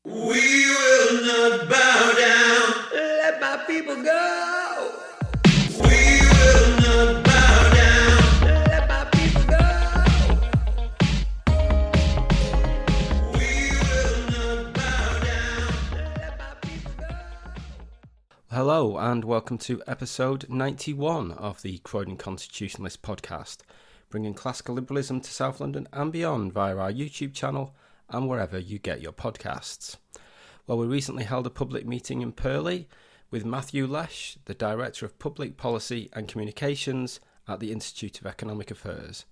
We will not bow down. Let my people go. We will not bow down. Let my people go. We will not bow down. Let my people go. Hello and welcome to episode 91 of the Croydon Constitutionalist podcast, bringing classical liberalism to South London and beyond via our YouTube channel and wherever you get your podcasts. Well, we recently held a public meeting in Purley with Matthew Lesh, the Director of Public Policy and Communications at the Institute of Economic Affairs.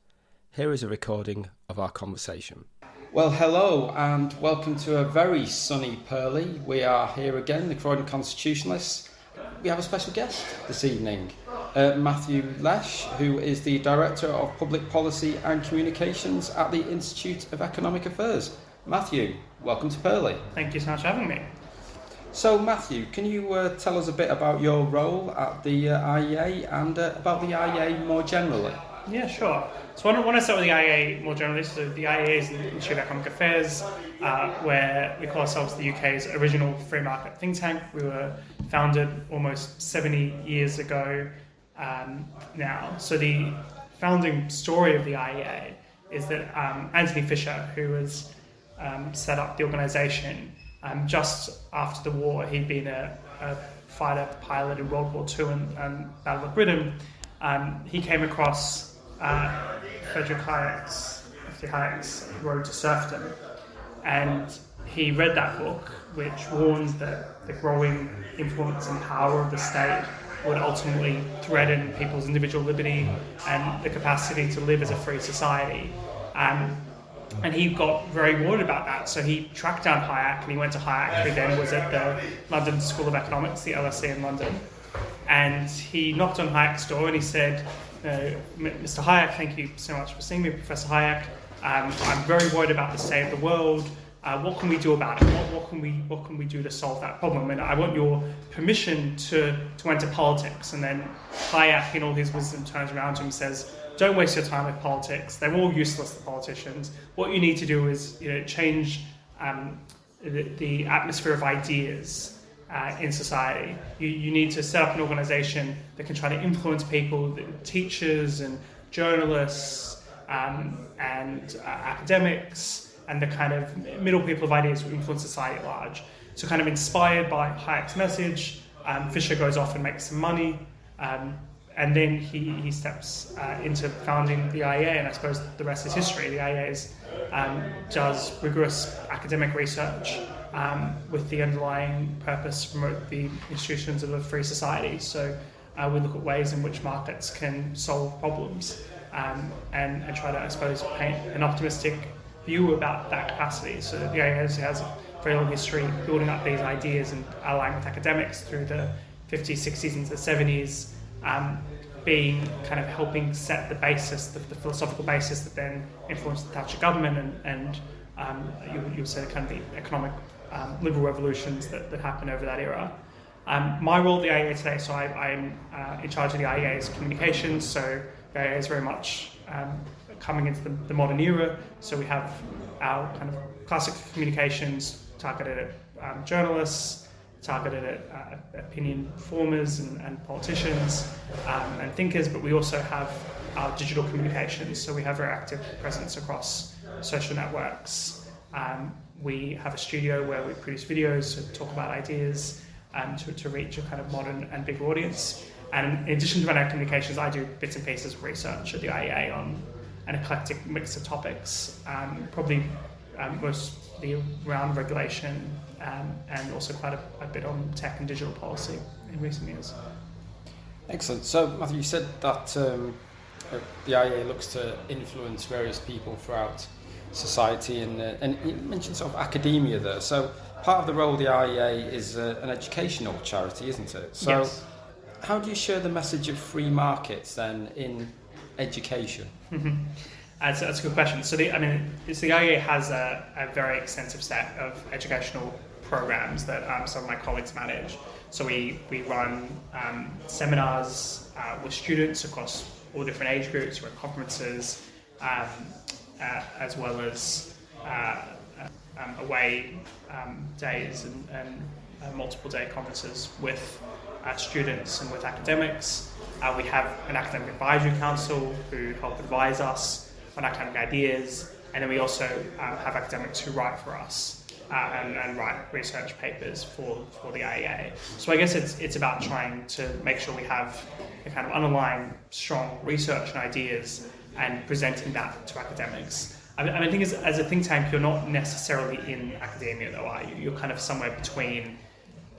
Here is a recording of our conversation. Well, hello and welcome to a very sunny Purley. We are here again, the Croydon Constitutionalists. We have a special guest this evening, Matthew Lesh, who is the Director of Public Policy and Communications at the Institute of Economic Affairs. Matthew, welcome to Purley. Thank you so much for having me. So, Matthew, can you tell us a bit about your role at the IEA and about the IEA more generally? Yeah, sure. So when I start with the IEA more generally, so the IEA is the Institute of Economic Affairs, where we call ourselves the UK's original free market think tank. We were founded almost 70 years ago now. So the founding story of the IEA is that Anthony Fisher, who was set up the organisation just after the war. He'd been a fighter pilot in World War II and Battle of Britain. He came across Friedrich Hayek's Road to Serfdom, and he read that book, which warns that the growing influence and power of the state would ultimately threaten people's individual liberty and the capacity to live as a free society. And he got very worried about that, so he tracked down Hayek, and he went to Hayek, who then was at the London School of Economics, the LSE in London, and he knocked on Hayek's door and he said, Mr. Hayek, thank you so much for seeing me, Professor Hayek. I'm very worried about the state of the world. What can we do about it? What can we do to solve that problem? And I want your permission to enter politics. And then Hayek, in all his wisdom, turns around to him and says, don't waste your time with politics. They're all useless, the politicians. What you need to do is change the atmosphere of ideas in society. You need to set up an organisation that can try to influence people, teachers and journalists and academics, and the kind of middle people of ideas who influence society at large. So kind of inspired by Hayek's message, Fisher goes off and makes some money, and then he steps into founding the IEA, and I suppose the rest is history. The IEA does rigorous academic research with the underlying purpose to promote the institutions of a free society. So we look at ways in which markets can solve problems and try to, I suppose, paint an optimistic view about that capacity. So the IEA has a very long history building up these ideas and allying with academics through the 50s, 60s into the 70s, being kind of helping set the basis, the philosophical basis that then influenced the Thatcher government and you would say kind of the economic liberal revolutions that happened over that era. My role at the IEA today, so I'm in charge of the IEA's communications, so the IEA is very much coming into the modern era, so we have our kind of classic communications targeted at journalists, targeted at opinion formers and politicians and thinkers, but we also have our digital communications, so we have very active presence across social networks. We have a studio where we produce videos to talk about ideas to reach a kind of modern and big audience. And in addition to my communications, I do bits and pieces of research at the IEA on an eclectic mix of topics, probably mostly around regulation and also quite a bit on tech and digital policy in recent years. Excellent. So, Matthew, you said that the IEA looks to influence various people throughout society, and you mentioned sort of academia there. So, part of the role of the IEA is an educational charity, isn't it? So, yes. How do you share the message of free markets then in education? Mm-hmm. That's a good question. So the IEA has a very extensive set of educational programs that some of my colleagues manage. So we run seminars with students across all different age groups, we run conferences, as well as away days and multiple day conferences with students and with academics. We have an academic advisory council who help advise us on academic ideas, and then we also have academics who write for us and write research papers for the IEA. So I guess it's about trying to make sure we have a kind of underlying strong research and ideas and presenting that to academics. I think as a think tank, you're not necessarily in academia though, are you? You're kind of somewhere between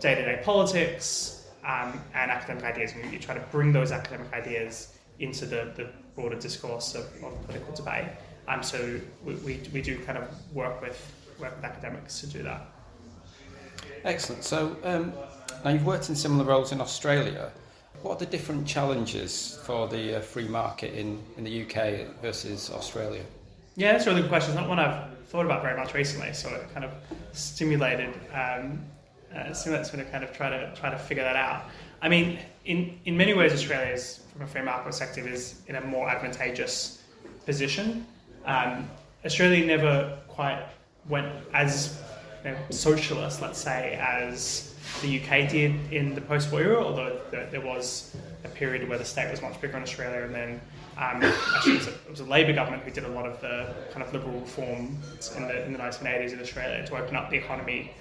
day-to-day politics and academic ideas, and you try to bring those academic ideas into the broader discourse of political debate. So we do kind of work with academics to do that. Excellent. So now you've worked in similar roles in Australia. What are the different challenges for the free market in the UK versus Australia? Yeah, that's a really good question. It's not one I've thought about very much recently, so it kind of stimulated me to kind of try to figure that out. I mean, in many ways, Australia is, from a free market perspective, is in a more advantageous position. Australia never quite went as socialist, let's say, as the UK did in the post-war era, although there was a period where the state was much bigger in Australia, and then actually it was a Labor government who did a lot of the kind of liberal reforms in the 1980s in Australia to open up the economy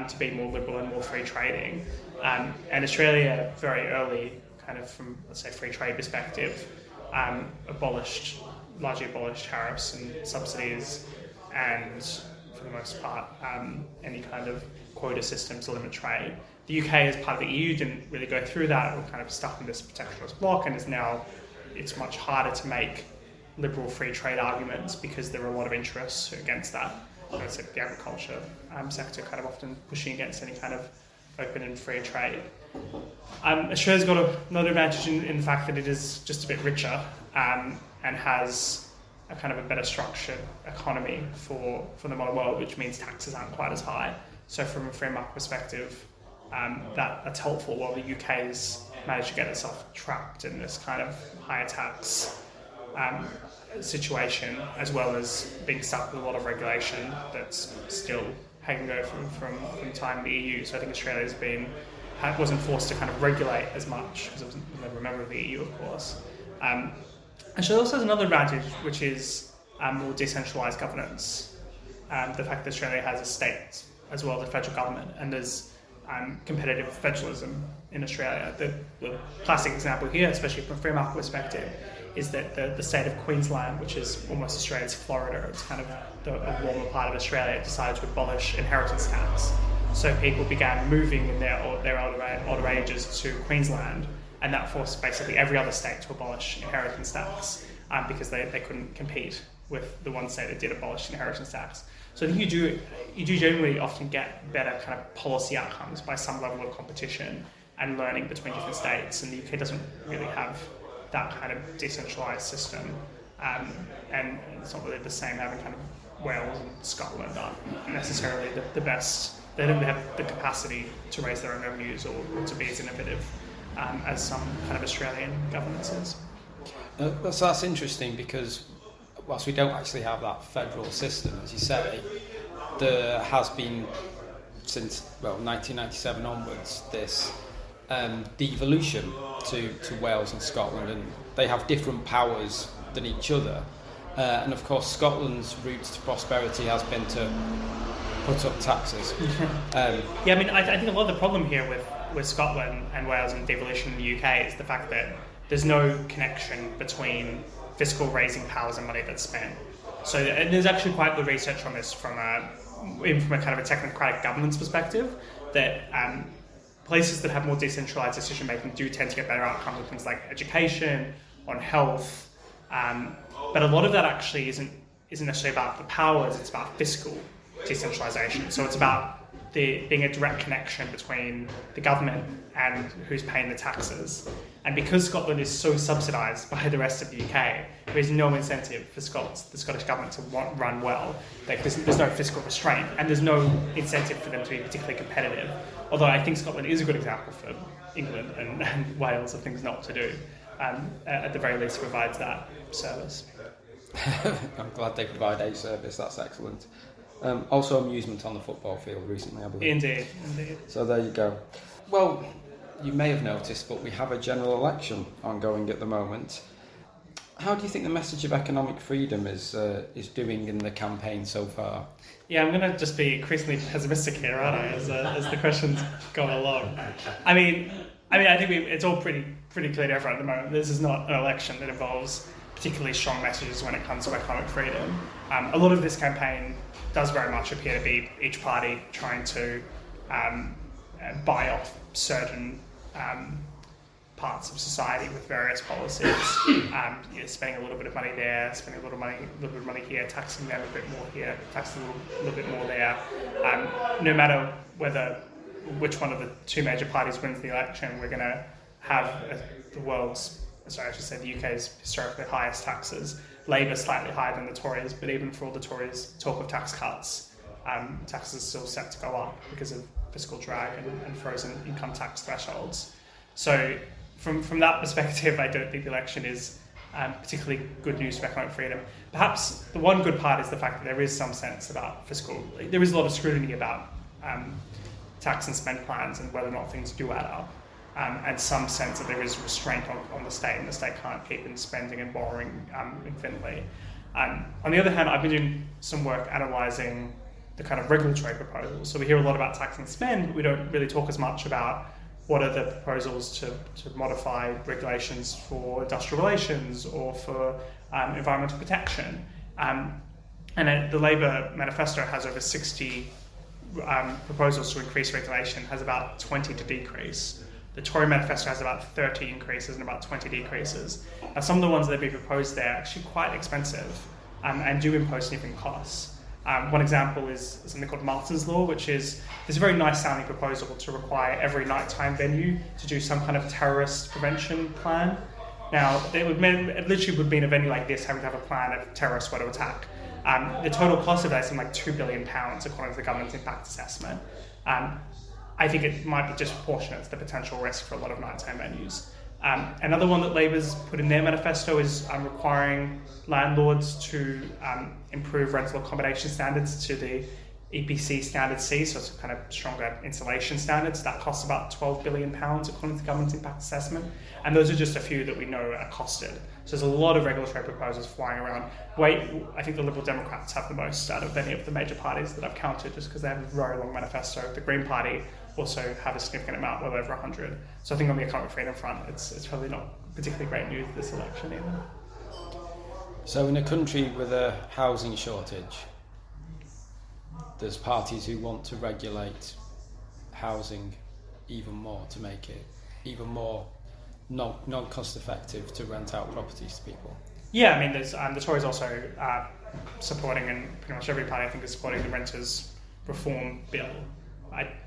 to be more liberal and more free trading. And Australia, very early, kind of from, let's say, free trade perspective, largely abolished tariffs and subsidies, and for the most part, any kind of quota system to limit trade. The UK, as part of the EU, didn't really go through that. We're kind of stuck in this protectionist bloc, and it's much harder to make liberal free trade arguments because there are a lot of interests against that. It's like the agriculture sector kind of often pushing against any kind of open and free trade. Australia's got another advantage in the fact that it is just a bit richer and has a kind of a better structured economy for the modern world, which means taxes aren't quite as high. So from a free market perspective, that's helpful, while the UK's managed to get itself trapped in this kind of higher tax situation, as well as being stuck with a lot of regulation that's still hanging over from time in the EU. So I think Australia's wasn't forced to kind of regulate as much because it was never a member of the EU, of course. Australia also has another advantage, which is more decentralised governance. The fact that Australia has a state as well as a federal government, and there's competitive federalism in Australia. The classic example here, especially from a free market perspective, is that the state of Queensland, which is almost Australia's Florida, it's kind of a warmer part of Australia, decided to abolish inheritance tax. So people began moving in their older ages to Queensland, and that forced basically every other state to abolish inheritance tax because they couldn't compete with the one state that did abolish inheritance tax. So I think you do generally often get better kind of policy outcomes by some level of competition and learning between different states, and the UK doesn't really have that kind of decentralised system, and it's not really the same having kind of Wales and Scotland aren't necessarily the best. They don't have the capacity to raise their own revenues or to be as innovative as some kind of Australian governments is. So that's interesting, because whilst we don't actually have that federal system, as you say, there has been since 1997 onwards this devolution to Wales and Scotland, and they have different powers than each other. And of course, Scotland's route to prosperity has been to put up taxes. I mean, I think a lot of the problem here with Scotland and Wales and devolution in the UK is the fact that there's no connection between fiscal raising powers and money that's spent. So, and there's actually quite good research on this from a kind of a technocratic governance perspective, that places that have more decentralised decision making do tend to get better outcomes on things like education, on health, but a lot of that actually isn't necessarily about the powers, it's about fiscal decentralisation. So it's about being a direct connection between the government and who's paying the taxes. And because Scotland is so subsidised by the rest of the UK, there is no incentive for the Scottish government to run well. Like there's no fiscal restraint, and there's no incentive for them to be particularly competitive. Although I think Scotland is a good example for England and Wales of things not to do. At the very least, provides that service. I'm glad they provide a service. That's excellent. Also amusement on the football field recently, I believe. Indeed. So there you go. Well, you may have noticed, but we have a general election ongoing at the moment. How do you think the message of economic freedom is doing in the campaign so far? Yeah, I'm going to just be increasingly pessimistic here, aren't I, as the questions go along. I mean, I think it's all pretty clear to everyone at the moment. This is not an election that involves particularly strong messages when it comes to economic freedom. A lot of this campaign does very much appear to be each party trying to buy off certain parts of society with various policies, spending a little bit of money there, spending a little bit of money here, taxing them a bit more here, taxing a little bit more there. No matter which one of the two major parties wins the election, we're going to have the UK's historically highest taxes. Labour slightly higher than the Tories, but even for all the Tories talk of tax cuts, taxes are still set to go up because of fiscal drag and frozen income tax thresholds. So from that perspective, I don't think the election is particularly good news for economic freedom. Perhaps the one good part is the fact that there is some sense about there is a lot of scrutiny about tax and spend plans and whether or not things do add up, and some sense that there is restraint on the state, and the state can't keep in spending and borrowing infinitely. On the other hand, I've been doing some work analysing the kind of regulatory proposals. So we hear a lot about tax and spend, but we don't really talk as much about what are the proposals to modify regulations for industrial relations or for environmental protection. And the Labour manifesto has over 60 proposals to increase regulation, has about 20 to decrease. The Tory manifesto has about 30 increases and about 20 decreases. Now, some of the ones that have been proposed there are actually quite expensive and do impose significant costs. One example is something called Martin's Law, which is this very nice sounding proposal to require every nighttime venue to do some kind of terrorist prevention plan. Now, it literally would mean a venue like this having to have a plan if terrorists were to attack. The total cost of that is something like £2 billion, according to the government's impact assessment. I think it might be disproportionate to the potential risk for a lot of nighttime venues. Another one that Labour's put in their manifesto is requiring landlords to improve rental accommodation standards to the EPC standard C, so it's a kind of stronger insulation standards. That costs about £12 billion according to the government's impact assessment. And those are just a few that we know are costed. So there's a lot of regulatory proposals flying around. I think the Liberal Democrats have the most out of any of the major parties that I've counted, just because they have a very long manifesto. The Green Party also have a significant amount, well over 100. So I think on the economic freedom front, it's probably not particularly great news this election either. So in a country with a housing shortage, there's parties who want to regulate housing even more to make it even more non-cost effective to rent out properties to people. Yeah, I mean, there's the Tories also supporting, and pretty much every party I think is supporting the renters reform bill.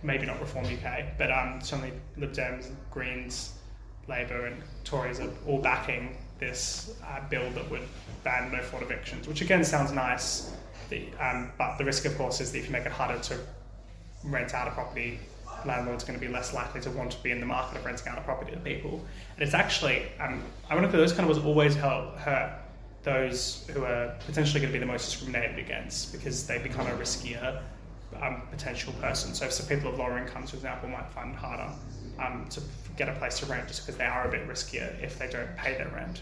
Maybe not Reform UK, but certainly Lib Dems, Greens, Labour and Tories are all backing this bill that would ban no fault evictions, which again sounds nice, but the risk of course is that if you make it harder to rent out a property, landlords are going to be less likely to want to be in the market of renting out a property to people. And it's actually, ironically, those kind of ones always hurt those who are potentially going to be the most discriminated against, because they become a riskier potential person. So people of lower incomes, for example, might find it harder to get a place to rent just because they are a bit riskier if they don't pay their rent.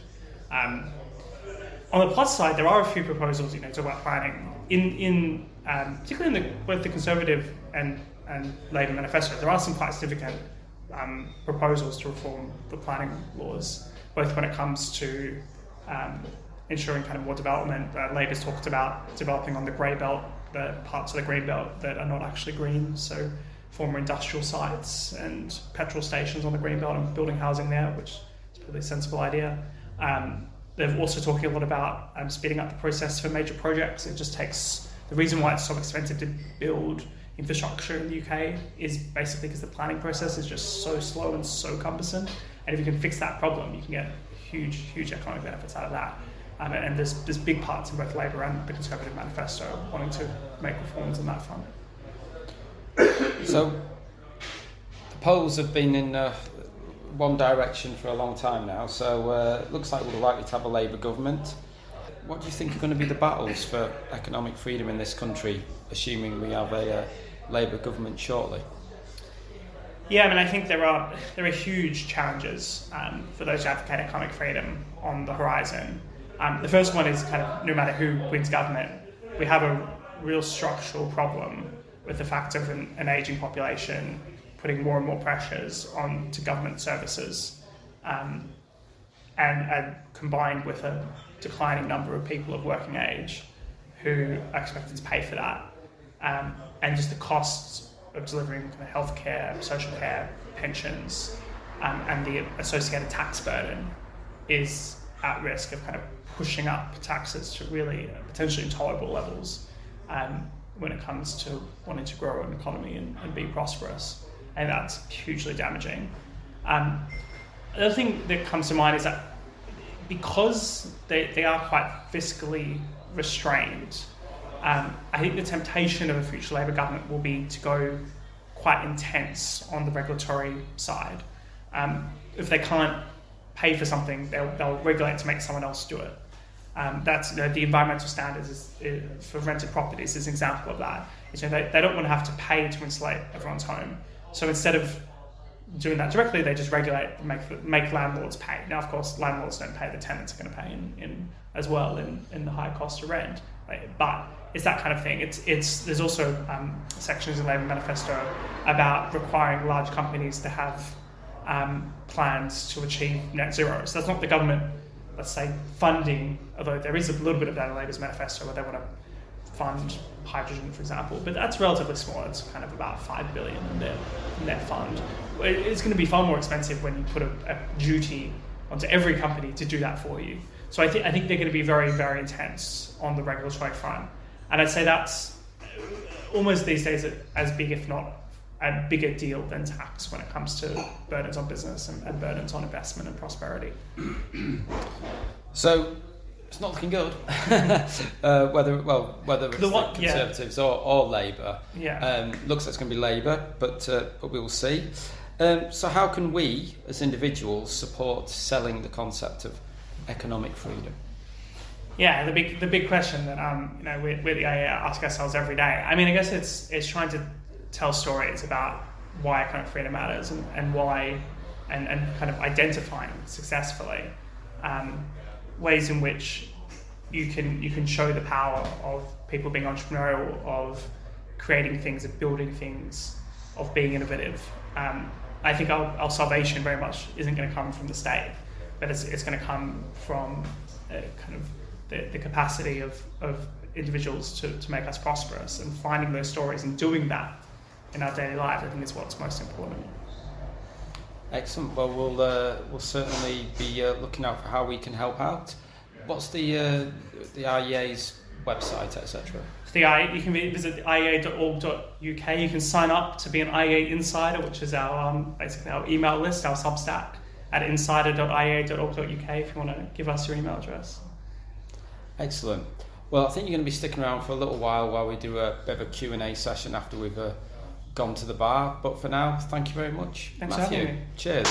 On the plus side, there are a few proposals, talk about planning, particularly in both the Conservative and Labour manifesto. There are some quite significant proposals to reform the planning laws, both when it comes to ensuring kind of more development. Labour's talked about developing on the grey belt, the parts of the green belt that are not actually green, so former industrial sites and petrol stations on the green belt and building housing there, which is a pretty sensible idea. They're also talking a lot about speeding up the process for major projects. It just takes, the reason why it's so expensive to build infrastructure in the UK is basically because the planning process is just so slow and so cumbersome. And if you can fix that problem, you can get huge economic benefits out of that. And there's big parts in both Labour and the Conservative manifesto wanting to make reforms on that front. So the polls have been in one direction for a long time now, so it looks like we're likely to have a Labour government. what do you think are going to be the battles for economic freedom in this country, assuming we have a Labour government shortly? Yeah, I mean, I think there are huge challenges for those who advocate economic freedom on the horizon. The first one is kind of no matter who wins government, we have a real structural problem with the fact of an ageing population putting more and more pressures onto government services, and combined with a declining number of people of working age who are expected to pay for that, and just the costs of delivering kind of healthcare, social care, pensions, and the associated tax burden is at risk of kind of pushing up taxes to really potentially intolerable levels when it comes to wanting to grow an economy and be prosperous. And that's hugely damaging. The other thing that comes to mind is that because they are quite fiscally restrained, I think the temptation of a future Labour government will be to go quite intense on the regulatory side. If they can't pay for something, they'll regulate to make someone else do it. That's the environmental standards for rented properties is an example of that. They don't want to have to pay to insulate everyone's home. So instead of doing that directly, they just regulate and make landlords pay. Now, of course, landlords don't pay; the tenants are going to pay in as well in the high cost of rent. Right? But it's that kind of thing. There's also sections in the Labour manifesto about requiring large companies to have plans to achieve net zero. So that's not the government, let's say, funding, although there is a little bit of that in Labour's manifesto where they want to fund hydrogen, for example, but that's relatively small. It's kind of about $5 billion in their fund. It's going to be far more expensive when you put a duty onto every company to do that for you. So I think they're going to be very, very intense on the regulatory front. And I'd say that's almost these days as big, if not a bigger deal than tax when it comes to burdens on business and burdens on investment and prosperity. So it's not looking good. whether it's the Conservatives or Labour. Looks like it's going to be Labour, but we will see. So how can we, as individuals, support selling the concept of economic freedom? Yeah, the big question that we at the IEA ask ourselves every day. I mean, I guess it's trying to tell stories about why economic freedom matters and why, and kind of identifying successfully ways in which you can show the power of people being entrepreneurial, of creating things, of building things, of being innovative. I think our salvation very much isn't going to come from the state, but it's going to come from kind of the capacity of individuals to make us prosperous, and finding those stories and doing that in our daily life, I think, is what's most important. Excellent. Well, we'll certainly be looking out for how we can help out. What's the IEA's website, etc.? You can visit iea.org.uk. You can sign up to be an IEA Insider, which is our basically our email list, our Substack, at insider.iea.org.uk if you want to give us your email address. Excellent. Well, I think you're going to be sticking around for a little while we do a bit of a Q&A session after we've gone to the bar. But for now, thank you very much, Thanks Matthew. for having me. Cheers.